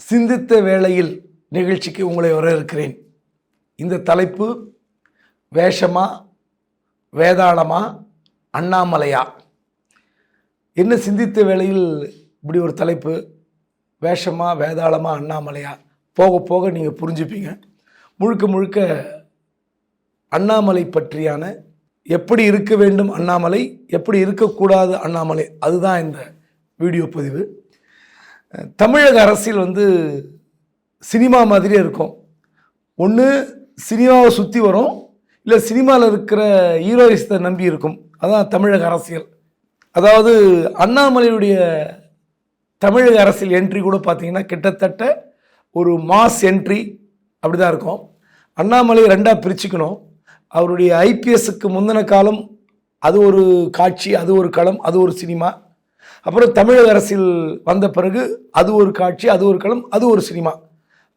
சிந்தித்த வேளையில் நிகழ்ச்சிக்கு உங்களை வரவேற்கிறேன். இந்த தலைப்பு வேஷமா வேதாளமா அண்ணாமலையா? என்ன சிந்தித்த வேளையில் இப்படி ஒரு தலைப்பு, வேஷமா வேதாளமா அண்ணாமலையா? போக போக நீங்கள் புரிஞ்சுப்பீங்க. முழுக்க முழுக்க அண்ணாமலை பற்றியான, எப்படி இருக்க வேண்டும் அண்ணாமலை, எப்படி இருக்கக்கூடாது அண்ணாமலை, அதுதான் இந்த வீடியோ பதிவு. தமிழக அரசியல் சினிமா மாதிரியே இருக்கும். ஒன்று சினிமாவை சுற்றி வரும், இல்லை சினிமாவில் இருக்கிற ஹீரோயிஸை நம்பி இருக்கும். அதான் தமிழக அரசியல். அதாவது அண்ணாமலையுடைய தமிழக அரசியல் என்ட்ரி கூட பார்த்தீங்கன்னா கிட்டத்தட்ட ஒரு மாஸ் என்ட்ரி அப்படி தான் இருக்கும். அண்ணாமலை ரெண்டாக பிரிச்சுக்கணும். அவருடைய ஐபிஎஸ்க்கு முந்தின காலம் அது ஒரு காட்சி, அது ஒரு களம், அது ஒரு சினிமா. அப்புறம் தமிழக அரசியல் வந்த பிறகு அது ஒரு காட்சி, அது ஒரு களம், அது ஒரு சினிமா.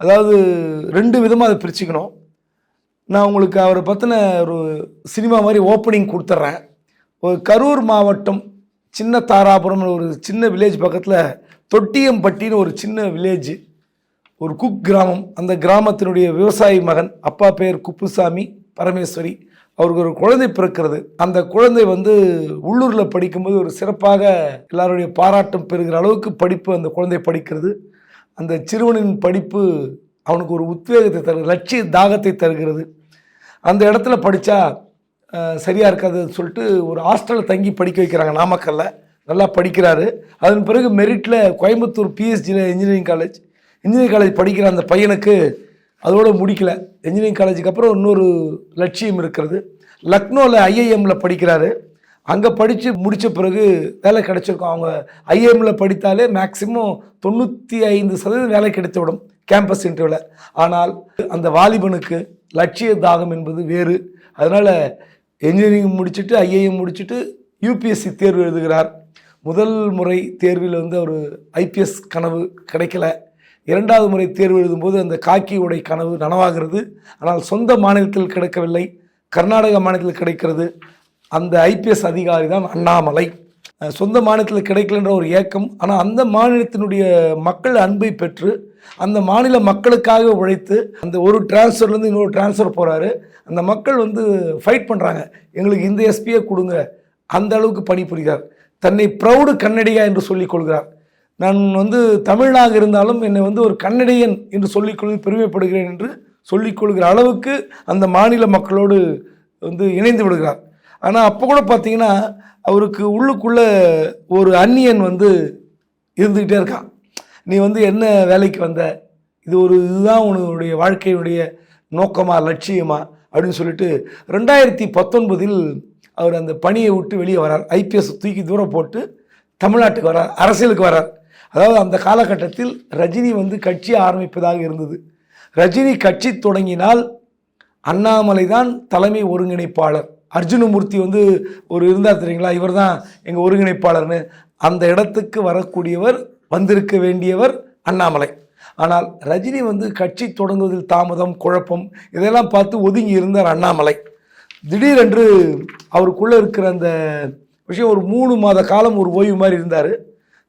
அதாவது ரெண்டு விதமாக அதை பிரிச்சுக்கணும். நான் உங்களுக்கு அவரை பற்றின ஒரு சினிமா மாதிரி ஓப்பனிங் கொடுத்துட்றேன். ஒரு கரூர் மாவட்டம் சின்ன தாராபுரம் ஒரு சின்ன வில்லேஜ் பக்கத்தில் தொட்டியம்பட்டின்னு ஒரு சின்ன வில்லேஜ், ஒரு குக் கிராமம். அந்த கிராமத்தினுடைய விவசாயி மகன், அப்பா பேர் குப்புசாமி பரமேஸ்வரி, அவருக்கு ஒரு குழந்தை பிறக்கிறது. அந்த குழந்தை உள்ளூரில் படிக்கும்போது ஒரு சிறப்பாக எல்லாருடைய பாராட்டம் பெறுகிற அளவுக்கு படிப்பு அந்த குழந்தை படிக்கிறது. அந்த சிறுவனின் படிப்பு அவனுக்கு ஒரு உத்வேகத்தை தருகிறது, லட்சிய தாகத்தை தருகிறது. அந்த இடத்துல படித்தா சரியாக இருக்காதுன்னு சொல்லிட்டு ஒரு ஹாஸ்டலில் தங்கி படிக்க வைக்கிறாங்க நாமக்கல்ல. நல்லா படிக்கிறாரு. அதன் பிறகு மெரிட்டில் கோயம்புத்தூர் பிஎஸ்ஜியில் இன்ஜினியரிங் காலேஜ் படிக்கிற அந்த பையனுக்கு அதோடு முடிக்கல. இன்ஜினியரிங் காலேஜுக்கு அப்புறம் இன்னொரு லட்சியம் இருக்கிறது. லக்னோவில் ஐஐஎம்மில் படிக்கிறாரு. அங்கே படித்து முடித்த பிறகு வேலை கிடைச்சிருக்கும். அவங்க ஐஐஎம்மில் படித்தாலே மேக்சிமம் 95% வேலை கிடைத்துவிடும் கேம்பஸ் இன்டர்வியூவில். ஆனால் அந்த வாலிபனுக்கு லட்சிய தாகம் என்பது வேறு. அதனால் இன்ஜினியரிங் முடிச்சுட்டு ஐஐஎம் முடிச்சுட்டு யூபிஎஸ்சி தேர்வு எழுதுகிறார். முதல் முறை தேர்வில் அவர் ஐபிஎஸ் கனவு கிடைக்கல. இரண்டாவது முறை தேர்வு எழுதும்போது அந்த காக்கி உடை கனவு நனவாகிறது. ஆனால் சொந்த மாநிலத்தில் கிடைக்கவில்லை, கர்நாடக மாநிலத்தில் கிடைக்கிறது. அந்த ஐபிஎஸ் அதிகாரி தான் அண்ணாமலை. சொந்த மாநிலத்தில் கிடைக்கலன்ற ஒரு ஏக்கம். ஆனால் அந்த மாநிலத்தினுடைய மக்கள் அன்பை பெற்று அந்த மாநில மக்களுக்காக உழைத்து அந்த ஒரு டிரான்ஸ்ஃபர்லேருந்து இன்னொரு டிரான்ஸ்ஃபர் போகிறாரு. அந்த மக்கள் ஃபைட் பண்ணுறாங்க, எங்களுக்கு இந்த எஸ்பியை கொடுங்க. அந்த அளவுக்கு பணிபுரிகிறார். தன்னை ப்ரௌடு கன்னடியா என்று சொல்லிக் கொள்கிறார். நான் தமிழாக இருந்தாலும் என்னை ஒரு கன்னடியன் என்று சொல்லிக்கொள்ள பெருமைப்படுகிறேன் என்று சொல்லிக்கொள்கிற அளவுக்கு அந்த மாநில மக்களோடு இணைந்து விடுகிறார். ஆனால் அப்போ கூட பார்த்தீங்கன்னா அவருக்கு உள்ளுக்குள்ளே ஒரு அந்நியன் இருந்துக்கிட்டே இருக்கான். நீ என்ன வேலைக்கு வந்த, இதுதான் உன்னுடைய வாழ்க்கையினுடைய நோக்கமா லட்சியமா அப்படின்னு சொல்லிட்டு 2019 அவர் அந்த பணியை விட்டு வெளியே வரார். ஐபிஎஸ் தூக்கி தூரம் போட்டு தமிழ்நாட்டுக்கு வரார், அரசியலுக்கு வரார். அதாவது அந்த காலகட்டத்தில் ரஜினி கட்சி ஆரம்பிப்பதாக இருந்தது. ரஜினி கட்சி தொடங்கினால் அண்ணாமலை தான் தலைமை ஒருங்கிணைப்பாளர். அர்ஜுனமூர்த்தி ஒரு இருந்தார் தெரியுங்களா, இவர் தான் எங்கள் ஒருங்கிணைப்பாளர்னு. அந்த இடத்துக்கு வரக்கூடியவர், வந்திருக்க வேண்டியவர் அண்ணாமலை. ஆனால் ரஜினி கட்சி தொடங்குவதில் தாமதம், குழப்பம், இதெல்லாம் பார்த்து ஒதுங்கி இருந்தார் அண்ணாமலை. திடீரென்று அவருக்குள்ளே இருக்கிற அந்த விஷயம் ஒரு 3 மாத காலம் ஒரு ஓய்வு மாதிரி இருந்தார்.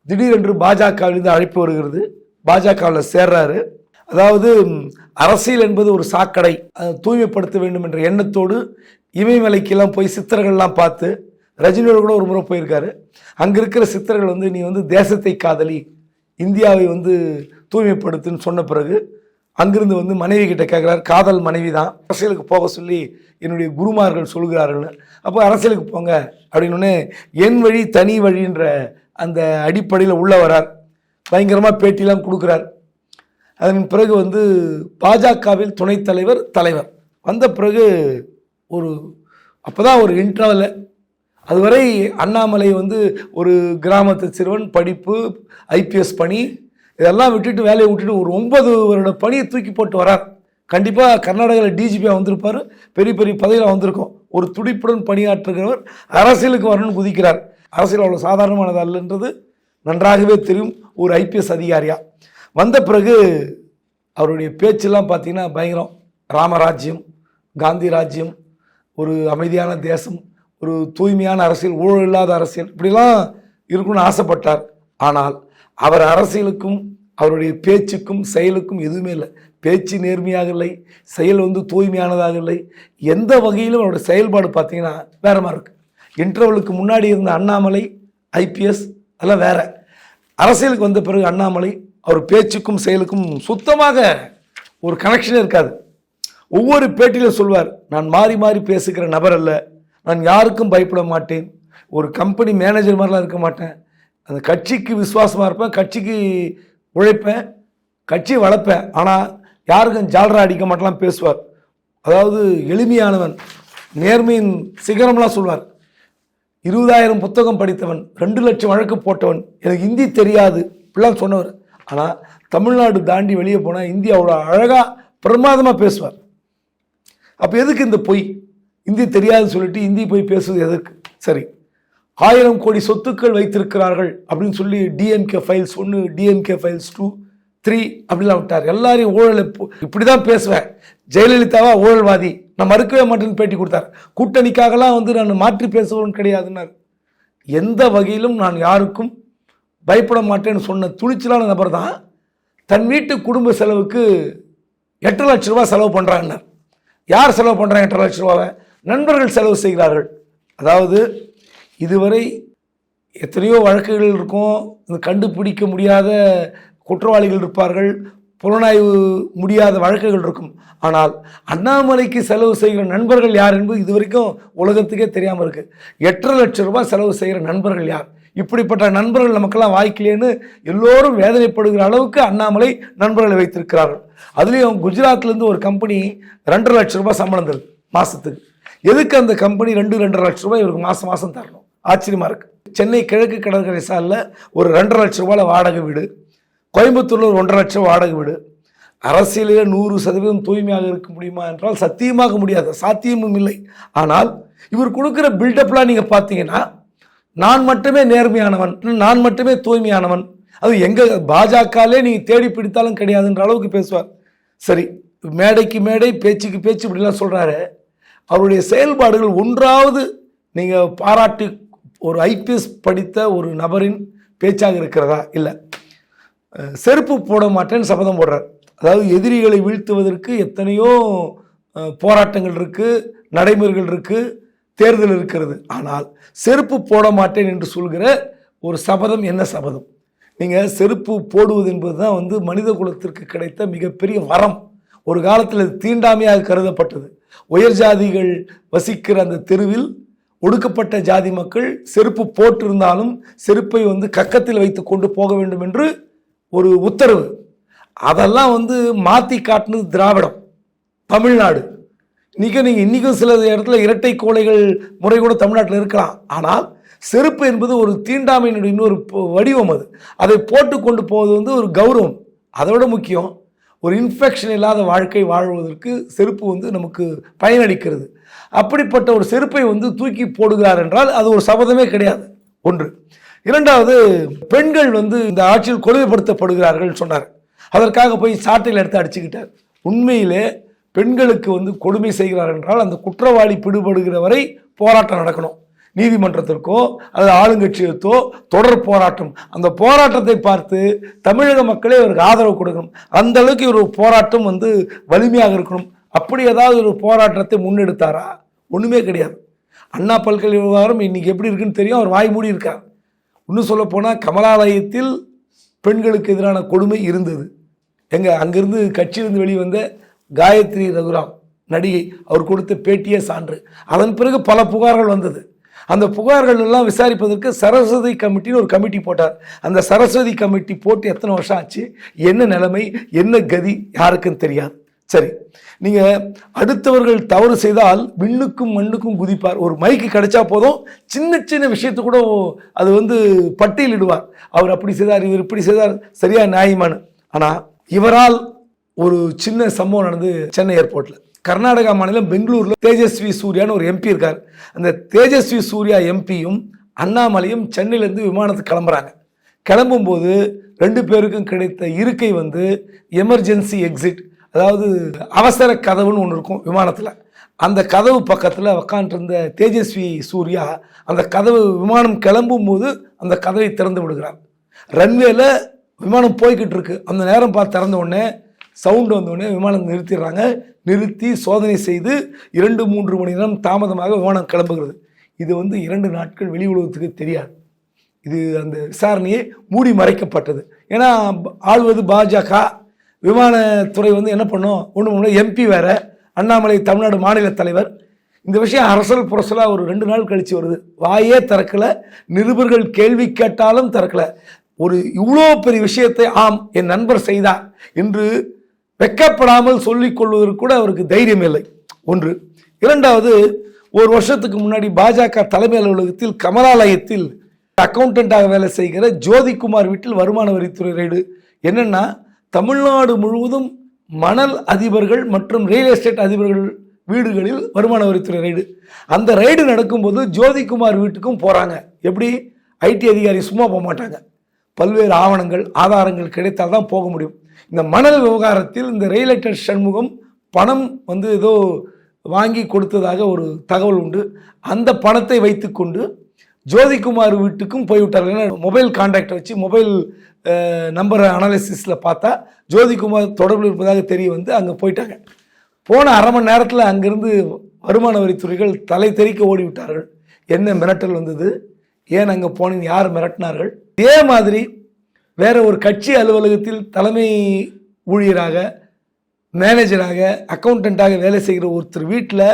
திடீரென்று பாஜகவிலிருந்து அழைப்பு வருகிறது. பாஜகவில் சேர்றாரு. அதாவது அரசியல் என்பது ஒரு சாக்கடை, தூய்மைப்படுத்த வேண்டும் என்ற எண்ணத்தோடு இமயமலைக்கெல்லாம் போய் சித்தர்கள்லாம் பார்த்து, ரஜினியோடு கூட ஒரு முறை போயிருக்காரு. அங்கே இருக்கிற சித்தர்கள் நீ தேசத்தை காதலி, இந்தியாவை தூய்மைப்படுத்துன்னு சொன்ன பிறகு அங்கிருந்து மனைவி கிட்ட கேட்குறாரு. காதல் மனைவி தான், அரசியலுக்கு போக சொல்லி என்னுடைய குருமார்கள் சொல்கிறார்கள்னு. அப்போ அரசியலுக்கு போங்க அப்படின்னு என் வழி தனி வழின்ற அந்த அடிப்படையில் உள்ள வரார். பயங்கரமாக பேட்டிலாம் கொடுக்குறார். அதன் பிறகு பாஜகவில் துணைத் தலைவர் வந்த பிறகு அப்போதான் ஒரு இன்டர்வல். அதுவரை அண்ணாமலை ஒரு கிராமத்து சிறுவன், படிப்பு, ஐபிஎஸ் பணி, இதெல்லாம் விட்டுட்டு வேலையை விட்டுட்டு ஒரு 9 வருட பணியை தூக்கி போட்டு வரார். கண்டிப்பாக கர்நாடகாவில் டிஜிபியாக வந்திருப்பார், பெரிய பெரிய பதவியில் வந்திருக்கும். ஒரு துடிப்புடன் பணியாற்றுகிறவர் அரசியலுக்கு வரணும்னு குதிக்கிறார். அரசியல் அவ்வளோ சாதாரணமானது அல்லன்றது நன்றாகவே தெரியும் ஒரு ஐபிஎஸ் அதிகாரியாக. வந்த பிறகு அவருடைய பேச்செல்லாம் பார்த்தீங்கன்னா பயங்கரம். ராமராஜ்யம், காந்தி ராஜ்யம், ஒரு அமைதியான தேசம், ஒரு தூய்மையான அரசியல், ஊழல் இல்லாத அரசியல், இப்படிலாம் இருக்கணும்னு ஆசைப்பட்டார். ஆனால் அவர் அரசியலுக்கும் அவருடைய பேச்சுக்கும் செயலுக்கும் எதுவுமே இல்லை. பேச்சு நேர்மையாக இல்லை, செயல் தூய்மையானதாக இல்லை. எந்த வகையிலும் அவருடைய செயல்பாடு பார்த்தீங்கன்னா வேற மாதிரி இருக்கு. இன்டர்வலுக்கு முன்னாடி இருந்த அண்ணாமலை ஐபிஎஸ் அதெல்லாம் வேற. அரசியலுக்கு வந்த பிறகு அண்ணாமலை அவர் பேச்சுக்கும் செயலுக்கும் சுத்தமாக ஒரு கனெக்ஷனே இருக்காது. ஒவ்வொரு பேட்டியில் சொல்வார், நான் மாறி மாறி பேசுகிற நபர் அல்ல, நான் யாருக்கும் பயப்பட மாட்டேன், ஒரு கம்பெனி மேனேஜர் மாதிரிலாம் இருக்க மாட்டேன், அந்த கட்சிக்கு விசுவாசமாக இருப்பேன், கட்சிக்கு உழைப்பேன், கட்சியை வளர்ப்பேன், ஆனால் யாருக்கும் ஜால்ரா அடிக்க மாட்டேலாம் பேசுவார். அதாவது எளிமையானவன், நேர்மையின் சிகரம்லாம் சொல்வார். 20,000 புத்தகம் படித்தவன், 2 லட்சம் வழக்கு போட்டவன், எனக்கு ஹிந்தி தெரியாது இப்படிலாம் சொன்னவர். ஆனால் தமிழ்நாடு தாண்டி வெளியே போனால் ஹிந்தி அவ்வளோ அழகாக பிரமாதமாக பேசுவார். அப்போ எதுக்கு இந்த பொய்? ஹிந்தி தெரியாதுன்னு சொல்லிட்டு ஹிந்தி போய் பேசுவது எதற்கு? சரி, 1000 கோடி சொத்துக்கள் வைத்திருக்கிறார்கள் அப்படின்னு சொல்லி டிஎம்கே ஃபைல்ஸ் 1, டிஎம்கே ஃபைல்ஸ் 2, 3 அப்படிலாம் விட்டார். எல்லாரையும் ஊழல் இப்படி தான் பேசுவேன், ஜெயலலிதாவா ஊழல்வாதி, நான் மறுக்கவே மாட்டேன்னு பேட்டி கொடுத்தார். கூட்டணிக்காகலாம் நான் மாற்றி பேசுவதும் கிடையாதுன்னார். எந்த வகையிலும் நான் யாருக்கும் பயப்பட மாட்டேன்னு சொன்ன துணிச்சலான நபர் தான் தன் வீட்டு குடும்ப செலவுக்கு 8 லட்ச ரூபா செலவு பண்ணுறாங்கன்னார். யார் செலவு பண்ணுறாங்க 8 லட்ச ரூபாவை? நண்பர்கள் செலவு செய்கிறார்கள். அதாவது இதுவரை எத்தனையோ வழக்குகள் இருக்கும், கண்டுபிடிக்க முடியாத குற்றவாளிகள் இருப்பார்கள், புலனாய்வு முடியாத வழக்குகள் இருக்கும். ஆனால் அண்ணாமலைக்கு செலவு செய்கிற நண்பர்கள் யார் என்பது இதுவரைக்கும் உலகத்துக்கே தெரியாமல் இருக்கு. 8 லட்ச ரூபாய் செலவு செய்கிற நண்பர்கள் யார்? இப்படிப்பட்ட நண்பர்கள் நமக்கெல்லாம் வாய்க்கலையேன்னு எல்லோரும் வேதனைப்படுகிற அளவுக்கு அண்ணாமலை நண்பர்களை வைத்திருக்கிறார்கள். அதுலேயும் குஜராத்லேருந்து ஒரு கம்பெனி 2.5 லட்ச ரூபாய் சம்பளம் தருது மாதத்துக்கு. எதுக்கு அந்த கம்பெனி 2-2.5 லட்ச ரூபாய் இவருக்கு மாதம் தரணும்? ஆச்சரியமாக இருக்குது. சென்னை கிழக்கு கடற்கரை சாலையில் ஒரு 2.5 லட்ச ரூபாயில் வாடகை வீடு, கோயம்புத்தூரில் ஒரு 1.5 லட்சம் வாடகை வீடு. அரசியலில் 100% தூய்மையாக இருக்க முடியுமா என்றால் சத்தியமாக முடியாது, சாத்தியமும் இல்லை. ஆனால் இவர் கொடுக்குற பில்டப்லாம் நீங்கள் பார்த்தீங்கன்னா, நான் மட்டுமே நேர்மையானவன், நான் மட்டுமே தூய்மையானவன், அது எங்கள் பாஜகலே நீங்கள் தேடி பிடித்தாலும் கிடையாதுன்ற அளவுக்கு பேசுவார். சரி, மேடைக்கு மேடை பேச்சுக்கு பேச்சு இப்படிலாம் சொல்கிறாரு. அவருடைய செயல்பாடுகள் ஒன்றாவது நீங்கள் பாராட்டி ஒரு ஐபிஎஸ் படித்த ஒரு நபரின் பேச்சாக இருக்கிறதா? இல்லை. செருப்பு போட மாட்டேன்னு சபதம் போடுறார். அதாவது எதிரிகளை வீழ்த்துவதற்கு எத்தனையோ போராட்டங்கள் இருக்குது, நடைமுறைகள் இருக்குது, தேர்தல் இருக்கிறது. ஆனால் செருப்பு போட மாட்டேன் என்று சொல்கிற ஒரு சபதம் என்ன சபதம்? நீங்கள் செருப்பு போடுவது என்பது தான் மனித குலத்திற்கு கிடைத்த மிகப்பெரிய வரம். ஒரு காலத்தில் தீண்டாமையாக கருதப்பட்டது. உயர் ஜாதிகள் வசிக்கிற அந்த தெருவில் ஒடுக்கப்பட்ட ஜாதி மக்கள் செருப்பு போட்டிருந்தாலும் செருப்பை கக்கத்தில் வைத்து கொண்டு போக வேண்டும் என்று ஒரு உத்தரவு. அதெல்லாம் மாற்றி காட்டினது திராவிடம், தமிழ்நாடு. நீங்கள் இன்றைக்கும் சில இடத்துல இரட்டை கோலைகள் முறை கூட தமிழ்நாட்டில் இருக்கலாம். ஆனால் செருப்பு என்பது ஒரு தீண்டாமையினுடைய இன்னொரு வடிவம். அதை போட்டு கொண்டு போவது ஒரு கௌரவம். அதை விட முக்கியம், ஒரு இன்ஃபெக்ஷன் இல்லாத வாழ்க்கை வாழ்வதற்கு செருப்பு நமக்கு பயனளிக்கிறது. அப்படிப்பட்ட ஒரு செருப்பை தூக்கி போடுகிறார் என்றால் அது ஒரு சபதமே கிடையாது. ஒன்று. இரண்டாவது, பெண்கள் இந்த ஆட்சியில் கொடுமைப்படுத்தப்படுகிறார்கள் சொன்னார். அதற்காக போய் சாட்டையில் எடுத்து அடிச்சுக்கிட்டார். உண்மையிலே பெண்களுக்கு கொடுமை செய்கிறார் என்றால் அந்த குற்றவாளி பிடிபடுகிற வரை போராட்டம் நடக்கணும். நீதிமன்றத்திற்கோ அல்லது ஆளுங்கட்சியத்தோ தொடர் போராட்டம். அந்த போராட்டத்தை பார்த்து தமிழக மக்களே அவருக்கு ஆதரவு கொடுக்கணும். அந்த அளவுக்கு ஒரு போராட்டம் வலிமையாக இருக்கணும். அப்படி ஏதாவது ஒரு போராட்டத்தை முன்னெடுத்தாரா? ஒன்றுமே கிடையாது. அண்ணா பல்கலை விவகாரம் இன்னைக்கு எப்படி இருக்குன்னு தெரியும், அவர் வாய் மூடி இருக்கார். இன்னும் சொல்ல போனால் கமலாலயத்தில் பெண்களுக்கு எதிரான கொடுமை இருந்தது. அங்கிருந்து கட்சியிலிருந்து வெளிவந்த காயத்ரி ரகுராம் நடிகை, அவர் கொடுத்த பேட்டியே சான்று. அதன் பிறகு பல புகார்கள் வந்தது. அந்த புகார்கள் எல்லாம் விசாரிப்பதற்கு சரஸ்வதி கமிட்டின்னு ஒரு கமிட்டி போட்டார். அந்த சரஸ்வதி கமிட்டி போட்டு எத்தனை வருஷம் ஆச்சு, என்ன நிலைமை, என்ன கதி யாருக்கும் தெரியாது. சரி, நீங்கள் அடுத்தவர்கள் தவறு செய்தால் விண்ணுக்கும் மண்ணுக்கும் குதிப்பார். ஒரு மைக்கு கிடைச்சா போதும், சின்ன சின்ன விஷயத்து கூட அது பட்டியலிடுவார். அவர் அப்படி செய்தார், இவர் இப்படி செய்தார், சரியா நியாயமானு. ஆனால் இவரால் ஒரு சின்ன சம்பவம் நடந்து சென்னை ஏர்போர்ட்டில். கர்நாடகா மாநிலம் பெங்களூரில் தேஜஸ்வி சூர்யான்னு ஒரு எம்பி இருக்கார். அந்த தேஜஸ்வி சூர்யா எம்பியும் அண்ணாமலையும் சென்னையிலேருந்து விமானத்துக்கு கிளம்புறாங்க. கிளம்பும்போது 2 பேருக்கும் கிடைத்த இருக்கை எமர்ஜென்சி எக்ஸிட், அதாவது அவசர கதவுன்னு ஒன்று இருக்கும் விமானத்தில். அந்த கதவு பக்கத்தில் உட்காந்துருந்த தேஜஸ்வி சூர்யா அந்த கதவு விமானம் கிளம்பும் போது அந்த கதவை திறந்து விடுகிறார். ரன்வேல விமானம் போய்கிட்டு இருக்கு. அந்த நேரம் பார்த்து திறந்த உடனே சவுண்டு வந்தோடனே விமானம் நிறுத்திடுறாங்க. நிறுத்தி சோதனை செய்து 2-3 மணி நேரம் தாமதமாக விமானம் கிளம்புகிறது. இது 2 நாட்கள் வெளி உலகத்துக்கு தெரியாது. இது அந்த விசாரணையை மூடி மறைக்கப்பட்டது. ஏன்னா ஆள்வது பாஜக, விமானத்துறை என்ன பண்ணும், ஒன்று எம்பி வேற, அண்ணாமலை தமிழ்நாடு மாநில தலைவர். இந்த விஷயம் அரசல் புரசலாக ஒரு 2 நாள் கழிச்சு வருது. வாயே திறக்கல, நிருபர்கள் கேள்வி கேட்டாலும் திறக்கல. ஒரு இவ்வளோ பெரிய விஷயத்தை ஆம் என் நண்பர் செய்தார் என்று வெக்கப்படாமல் சொல்லிக் கொள்வதற்கு கூட அவருக்கு தைரியம் இல்லை. ஒன்று. இரண்டாவது, ஒரு வருஷத்துக்கு முன்னாடி பாஜக தலைமை அலுவலகத்தில் கமலாலயத்தில் அக்கௌண்டண்டாக வேலை செய்கிற ஜோதிகுமார் வீட்டில் வருமான வரித்துறை ரைடு. என்னன்னா, தமிழ்நாடு முழுவதும் மணல் அதிபர்கள் மற்றும் ரியல் எஸ்டேட் அதிபர்கள் வீடுகளில் வருமான வரித்துறை ரைடு. அந்த ரைடு நடக்கும்போது ஜோதிகுமார் வீட்டுக்கும் போகிறாங்க. எப்படி? ஐடி அதிகாரி சும்மா போக மாட்டாங்க. பல்வேறு ஆவணங்கள் ஆதாரங்கள் கிடைத்தால் தான் போக முடியும். இந்த மணல் விவகாரத்தில் இந்த ரியல் சண்முகம் பணம் ஏதோ வாங்கி கொடுத்ததாக ஒரு தகவல் உண்டு. அந்த பணத்தை வைத்துக்கொண்டு ஜோதிகுமார் வீட்டுக்கும் போய்விட்டார்கள். ஏன்னா மொபைல் கான்டாக்டை வச்சு மொபைல் நம்பர் அனாலிசிஸில் பார்த்தா ஜோதிகுமார் தொடர்பில் இருப்பதாக தெரிய அங்கே போயிட்டாங்க. போன அரை மணி நேரத்தில் அங்கிருந்து வருமான வரித்துறைகள் தலை தெறிக்க ஓடிவிட்டார்கள். என்ன மிரட்டல் வந்தது, ஏன் அங்கே போனீங்க, யார் மிரட்டினார்கள்? இதே மாதிரி வேற ஒரு கட்சி அலுவலகத்தில் தலைமை ஊழியராக, மேனேஜராக, அக்கௌண்டண்டாக வேலை செய்கிற ஒருத்தர் வீட்டில்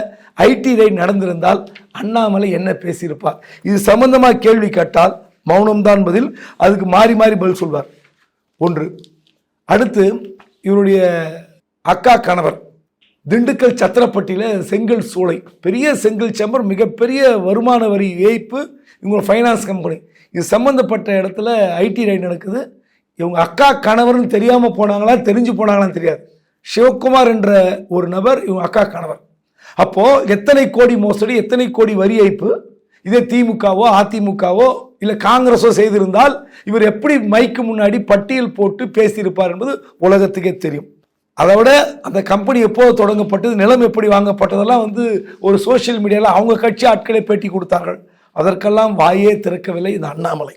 ஐடி ரைட் நடந்திருந்தால் அண்ணாமலை என்ன பேசியிருப்பார்? இது சம்பந்தமாக கேள்வி கேட்டால் மௌனம்தான் பதில். அதுக்கு மாறி மாறி பதில் சொல்வார். ஒன்று. அடுத்து, இவருடைய அக்கா கணவர் திண்டுக்கல் சத்திரப்பட்டியில் செங்கல் சூளை, பெரிய செங்கல் சேம்பர், மிகப்பெரிய வருமான வரி ஏய்ப்பு, இவங்க ஃபைனான்ஸ் கம்பெனி. இது சம்மந்தப்பட்ட இடத்துல ஐடி ரைட் நடக்குது. இவங்க அக்கா கணவர்னு தெரியாமல் போனாங்களா, தெரிஞ்சு போனாங்களான்னு தெரியாது. சிவகுமார் என்ற ஒரு நபர் இவங்க அக்கா கணவர். அப்போது எத்தனை கோடி மோசடி, எத்தனை கோடி வரி ஏய்ப்பு இதே திமுகவோ அதிமுகவோ இல்லை காங்கிரஸோ செய்திருந்தால் இவர் எப்படி மைக்கு முன்னாடி பட்டியல் போட்டு பேசியிருப்பார் என்பது உலகத்துக்கே தெரியும். அதை விட அந்த கம்பெனி எப்போது தொடங்கப்பட்டது, நிலம் எப்படி வாங்கப்பட்டதெல்லாம் ஒரு சோசியல் மீடியாவில் அவங்க கட்சி ஆட்களை பேட்டி கொடுத்தார்கள். அதற்கெல்லாம் வாயே திறக்கவில்லை இந்த அண்ணாமலை.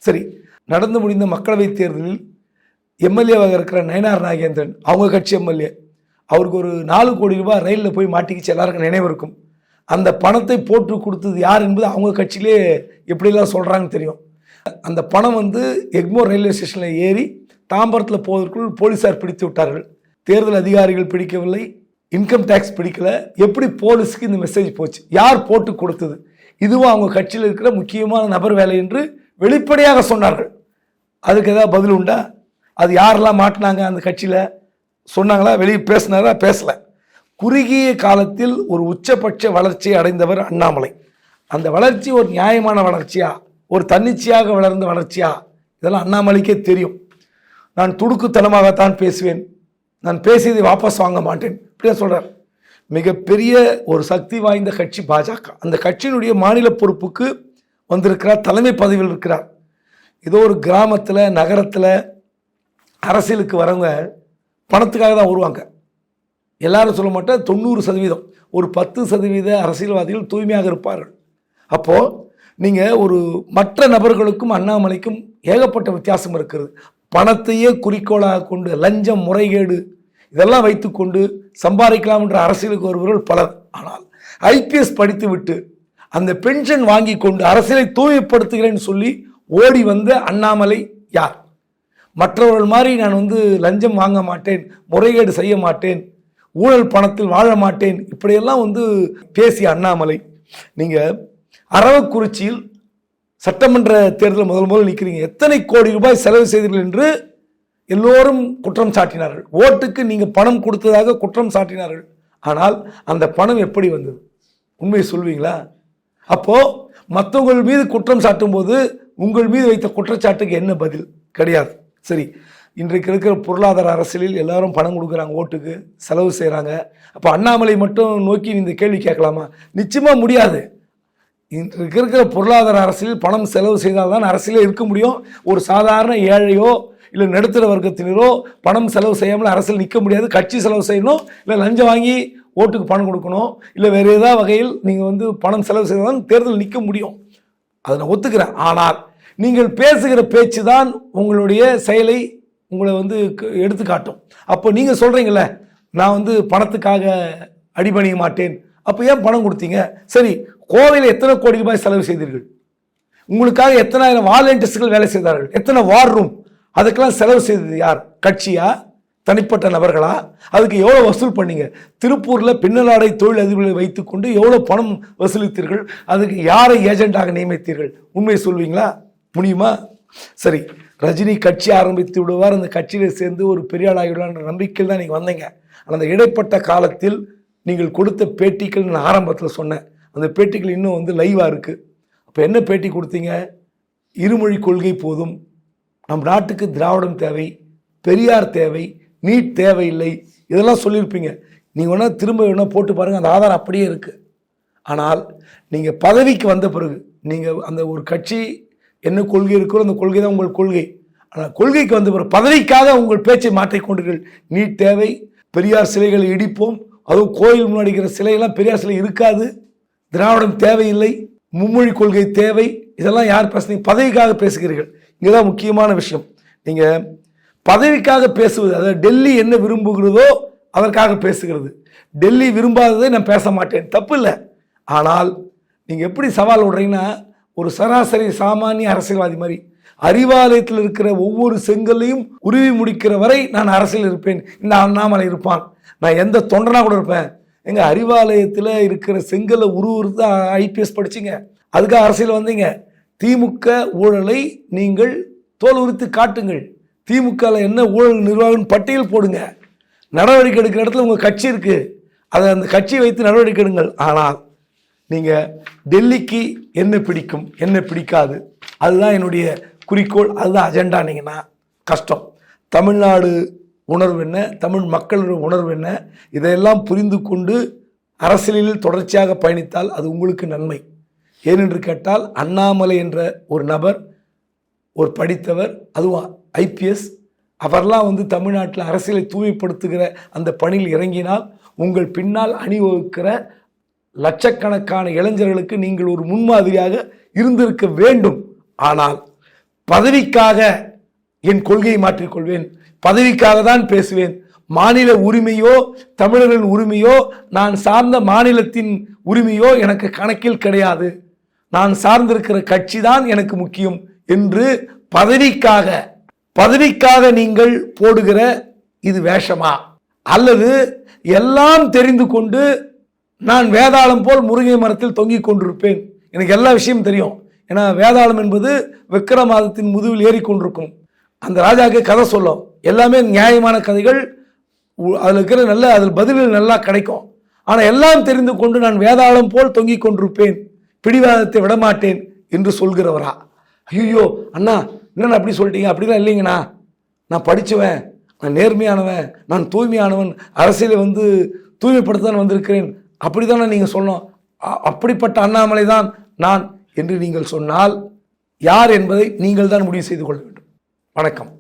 சரி, நடந்து முடிந்த மக்களவைத் தேர்தலில் எம்எல்ஏவாக இருக்கிற நயனார் நாகேந்திரன், அவங்க கட்சி எம்எல்ஏ, அவருக்கு ஒரு 4 கோடி ரூபாய் ரயிலில் போய் மாட்டிக்கிச்சு, எல்லாருக்கும் நினைவு இருக்கும். அந்த பணத்தை போட்டு கொடுத்தது யார் என்பது அவங்க கட்சியிலே எப்படிலாம் சொல்கிறாங்கன்னு தெரியும். அந்த பணம் எக்மோர் ரயில்வே ஸ்டேஷனில் ஏறி தாம்பரத்தில் போவதற்குள் போலீஸார் பிடித்து விட்டார்கள். தேர்தல் அதிகாரிகள் பிடிக்கவில்லை, இன்கம் டேக்ஸ் பிடிக்கல. எப்படி போலீஸுக்கு இந்த மெசேஜ் போச்சு, யார் போட்டு கொடுத்தது, இதுவும் அவங்க கட்சியில் இருக்கிற முக்கியமான நபர் வேலை என்று வெளிப்படையாக சொன்னார்கள். அதுக்கு ஏதாவது பதில் உண்டா? அது யாரெல்லாம் மாட்டினாங்க அந்த கட்சியில் சொன்னாங்களா? வெளியே பேசினாரா? பேசலை. குறுகிய காலத்தில் ஒரு உச்சபட்ச வளர்ச்சியை அடைந்தவர் அண்ணாமலை. அந்த வளர்ச்சி ஒரு நியாயமான வளர்ச்சியா, ஒரு தன்னிச்சையாக வளர்ந்த வளர்ச்சியா, இதெல்லாம் அண்ணாமலைக்கே தெரியும். நான் துடுக்குத்தனமாகத்தான் பேசுவேன், நான் பேசியதை வாபஸ் வாங்க மாட்டேன், இப்படியே சொல்கிறார். மிகப்பெரிய ஒரு சக்தி வாய்ந்த கட்சி பாஜக. அந்த கட்சியினுடைய மாநில பொறுப்புக்கு வந்திருக்கிறார், தலைமை பதவியில் இருக்கிறார். ஏதோ ஒரு கிராமத்தில் நகரத்தில் அரசியலுக்கு வரவங்க பணத்துக்காக தான் வருவாங்க. எல்லாரும் சொல்ல மாட்டேன், 90%, ஒரு 10% அரசியல்வாதிகள் தூய்மையாக இருப்பார்கள். அப்போது நீங்கள் ஒரு மற்ற நபர்களுக்கும் அண்ணாமலைக்கும் ஏகப்பட்ட வித்தியாசம் இருக்கிறது. பணத்தையே குறிக்கோளாக கொண்டு லஞ்சம், முறைகேடு இதெல்லாம் வைத்துக்கொண்டு சம்பாதிக்கலாம் என்ற அரசியலுக்கு வருபவர்கள் பலர். ஆனால் ஐபிஎஸ் படித்து விட்டு அந்த பென்ஷன் வாங்கி கொண்டு அரசியலை தூய்மைப்படுத்துகிறேன்னு சொல்லி ஓடி வந்த அண்ணாமலை யார்? மற்றவர்கள் மாதிரி நான் லஞ்சம் வாங்க மாட்டேன், முறைகேடு செய்ய மாட்டேன், ஊழல் பணத்தில் வாழ மாட்டேன், இப்படியெல்லாம் பேசிய அண்ணாமலை. நீங்கள் அரவக்குறிச்சியில் சட்டமன்ற தேர்தலில் முதல் நிற்கிறீங்க. எத்தனை கோடி ரூபாய் செலவு செய்தீர்கள் என்று எல்லோரும் குற்றம் சாட்டினார்கள். ஓட்டுக்கு நீங்கள் பணம் கொடுத்ததாக குற்றம் சாட்டினார்கள். ஆனால் அந்த பணம் எப்படி வந்தது? உண்மையை சொல்வீங்களா? அப்போது மற்றவங்கள் மீது குற்றம் சாட்டும் போது உங்கள் மீது வைத்த குற்றச்சாட்டுக்கு என்ன பதில்? கிடையாது. சரி, இன்றைக்கு இருக்கிற பொருளாதார அரசியலில் எல்லாரும் பணம் கொடுக்குறாங்க, ஓட்டுக்கு செலவு செய்கிறாங்க. அப்போ அண்ணாமலை மட்டும் நோக்கி இந்த கேள்வி கேட்கலாமா? நிச்சயமாக முடியாது. இன்றைக்கு இருக்கிற பொருளாதார அரசியலில் பணம் செலவு செய்தால்தான் அரசியலே இருக்க முடியும். ஒரு சாதாரண ஏழையோ இல்லை நடுத்தர வர்க்கத்தினரோ பணம் செலவு செய்யாமல் அரசியல் நிற்க முடியாது. கட்சி செலவு செய்யணும், இல்லை லஞ்சம் வாங்கி ஓட்டுக்கு பணம் கொடுக்கணும், இல்லை வேறு ஏதாவது வகையில் நீங்கள் பணம் செலவு செய்தால் தேர்தல் நிற்க முடியும். அதை நான் ஒத்துக்கிறேன். ஆனால் நீங்கள் பேசுகிற பேச்சு தான் உங்களுடைய செயலை உங்களை வந்து எடுத்து காட்டும். அப்போ நீங்கள் சொல்கிறீங்களே நான் வந்து பணத்துக்காக அடிபணிய மாட்டேன், அப்போ ஏன் பணம் கொடுத்தீங்க? சரி, கோவையில் எத்தனை கோடி ரூபாய் செலவு செய்தீர்கள்? உங்களுக்காக எத்தனை ஆயிரம் வாலண்டியர்ஸ்கள் வேலை செய்தார்கள்? எத்தனை வார் ரூம்? அதுக்கெல்லாம் செலவு செய்தது யார்? கட்சியா, தனிப்பட்ட நபர்களா? அதுக்கு எவ்வளோ வசூல் பண்ணீங்க? திருப்பூரில் பின்னலாடை தொழில் அதிபர்களை வைத்துக்கொண்டு எவ்வளோ பணம் வசூலித்தீர்கள்? அதுக்கு யாரை ஏஜெண்டாக நியமித்தீர்கள்? உண்மையை சொல்வீங்களா? முடியுமா? சரி, ரஜினி கட்சி ஆரம்பித்து விடுவார், அந்த கட்சியில் சேர்ந்து ஒரு பெரிய ஆளாகிவிடுவார் நம்பிக்கையில் தான் நீங்கள் வந்தீங்க. ஆனால் அந்த இடைப்பட்ட காலத்தில் நீங்கள் கொடுத்த பேட்டிகள் நான் ஆரம்பத்தில் சொன்னேன், அந்த பேட்டிகள் இன்னும் வந்து லைவாக இருக்குது. அப்போ என்ன பேட்டி கொடுத்தீங்க? இருமொழி கொள்கை போதும், நம் நாட்டுக்கு திராவிடம் தேவை, பெரியார் தேவை, நீட் தேவையில்லை, இதெல்லாம் சொல்லியிருப்பீங்க. நீங்கள் வேணால் திரும்ப வேணால் போட்டு பாருங்கள், அந்த ஆதாரம் அப்படியே இருக்குது. ஆனால் நீங்கள் பதவிக்கு வந்த பிறகு நீங்கள் அந்த ஒரு கட்சி என்ன கொள்கை இருக்கிறோ அந்த கொள்கை தான் உங்கள் கொள்கை. ஆனால் கொள்கைக்கு வந்த பிறகு பதவிக்காக உங்கள் பேச்சை மாற்றிக்கொண்டீர்கள். நீட் தேவை, பெரியார் சிலைகளை இடிப்போம், அதுவும் கோயில் முன்னாடி இருக்கிற சிலையெல்லாம் பெரியார் சிலை இருக்காது, திராவிடம் தேவையில்லை, மும்மொழி கொள்கை தேவை, இதெல்லாம் யார் பேசுனீங்க? பதவிக்காக பேசுகிறீர்கள். இங்கே தான் முக்கியமான விஷயம். நீங்கள் பதவிக்காக பேசுவது, அதாவது டெல்லி என்ன விரும்புகிறதோ அதற்காக பேசுகிறது. டெல்லி விரும்பாததை நான் பேச மாட்டேன், தப்பு இல்லை. ஆனால் நீங்கள் எப்படி சவால் விடுறீங்கன்னா, ஒரு சராசரி சாமானிய அரசியல்வாதி மாதிரி அறிவாலயத்தில் இருக்கிற ஒவ்வொரு செங்கல்லையும் உருவி முடிக்கிற வரை நான் அரசியல் இருப்பேன், இந்த அண்ணாமலை இருப்பான், நான் எந்த தொண்டனா கூட இருப்பேன். எங்க அறிவாலயத்தில் இருக்கிற செங்கலை உருவுறது IPS படிச்சிங்க, அதுக்காக அரசியல் வந்தீங்க. திமுக ஊழலை நீங்கள் தோல் உரித்து காட்டுங்கள். திமுகவில் என்ன ஊழல் நிர்வாகம் பட்டியல் போடுங்க. நடவடிக்கை எடுக்கிற இடத்துல உங்கள் கட்சி இருக்குது, அதை அந்த கட்சியை வைத்து நடவடிக்கை எடுங்கள். ஆனால் நீங்கள் டெல்லிக்கு என்ன பிடிக்கும் என்ன பிடிக்காது, அதுதான் என்னுடைய குறிக்கோள், அதுதான் அஜெண்டானீங்கன்னா கஷ்டம். தமிழ்நாடு உணர்வு என்ன, தமிழ் மக்களோட உணர்வு என்ன, இதையெல்லாம் புரிந்து கொண்டு அரசியலில் தொடர்ச்சியாக பயணித்தால் அது உங்களுக்கு நன்மை. ஏனென்று கேட்டால், அண்ணாமலை என்ற ஒரு நபர், ஒரு படித்தவர், அதுவும் IPS, அவரெல்லாம் வந்து தமிழ்நாட்டில் அரசியலை தூய்மைப்படுத்துகிற அந்த பணியில் இறங்கினால் உங்கள் பின்னால் அணிவகுக்கிற லட்சக்கணக்கான இளைஞர்களுக்கு நீங்கள் ஒரு முன்மாதிரியாக இருந்திருக்க வேண்டும். ஆனால் பதவிக்காக என் கொள்கையை மாற்றிக்கொள்வேன், பதவிக்காக தான் பேசுவேன், மாநில உரிமையோ தமிழர்களின் உரிமையோ நான் சார்ந்த மாநிலத்தின் உரிமையோ எனக்கு கணக்கில் கிடையாது, நான் சார்ந்திருக்கிற கட்சி தான் எனக்கு முக்கியம் என்று பதவிக்காக நீங்கள் போடுகிற இது வேஷமா? அல்லது எல்லாம் தெரிந்து கொண்டு நான் வேதாளம் போல் முருங்கை மரத்தில் தொங்கிக் கொண்டிருப்பேன், எனக்கு எல்லா விஷயமும் தெரியும், ஏன்னா வேதாளம் என்பது விக்கிரமாதத்தின் முதுகில் ஏறிக்கொண்டிருக்கும், அந்த ராஜாவுக்கு கதை சொல்லும், எல்லாமே நியாயமான கதைகள், அதில் இருக்கிற அதில் பதில்கள் நல்லா கிடைக்கும். ஆனால் எல்லாம் தெரிந்து கொண்டு நான் வேதாளம் போல் தொங்கிக் கொண்டிருப்பேன், பிடிவாதத்தை விடமாட்டேன் என்று சொல்கிறவரா? ஐயோ அண்ணா என்னண்ணா அப்படி சொல்லிட்டீங்க, அப்படிலாம் இல்லைங்கண்ணா, நான் படித்தவன், நான் நேர்மையானவன், நான் தூய்மையானவன், அரசியலை வந்து தூய்மைப்படுத்தான் வந்திருக்கிறேன், அப்படித்தானே நீங்கள் சொல்லணும், அப்படிப்பட்ட அண்ணாமலை தான் நான் என்று நீங்கள் சொன்னால் யார் என்பதை நீங்கள் தான் முடிவு செய்து கொள்ள வேண்டும். வணக்கம்.